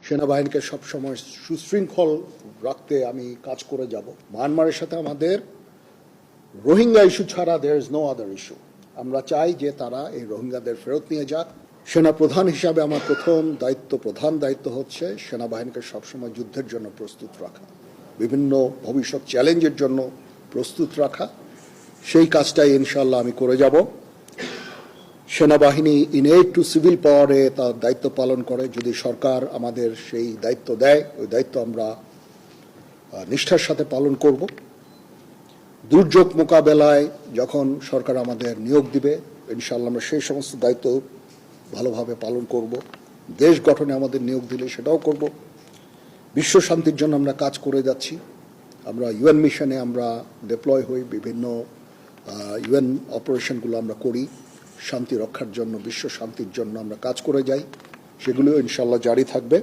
সেনাবাহিনীকে সবসময় সুশৃঙ্খল রাখতে আমি কাজ করে যাব। মায়ানমারের সাথে আমাদের রোহিঙ্গা ইস্যু ছাড়া there is no other issue. আমরা চাই যে তারা এই রোহিঙ্গাদের ফেরত নিয়ে যাক। সেনা প্রধান হিসাবে আমার প্রধান দায়িত্ব হচ্ছে সেনাবাহিনীকে সবসময় যুদ্ধের জন্য প্রস্তুত রাখা, বিভিন্ন ভবিষ্যৎ চ্যালেঞ্জের জন্য প্রস্তুত রাখা। সেই কাজটাই ইনশাআল্লাহ আমি করে যাব। সেনাবাহিনী ইনএড টু সিভিল পাওয়ারে তার দায়িত্ব পালন করে। যদি সরকার আমাদের সেই দায়িত্ব দেয়, ওই দায়িত্ব আমরা নিষ্ঠার সাথে পালন করব। দুর্যোগ মোকাবেলায় যখন সরকার আমাদের নিয়োগ দিবে, ইনশাআল্লাহ আমরা সেই সমস্ত দায়িত্ব ভালোভাবে পালন করব। দেশ গঠনে আমাদের নিয়োগ দিলে সেটাও করব। বিশ্ব শান্তির জন্য আমরা কাজ করে যাচ্ছি। আমরা ইউএন মিশনে আমরা ডিপ্লয় হই, বিভিন্ন ইউএন অপারেশনগুলো আমরা করি। শান্তি রক্ষার জন্য, বিশ্ব শান্তির জন্য আমরা কাজ করে যাই। সেগুলো ইনশাআল্লাহ জারি থাকবে।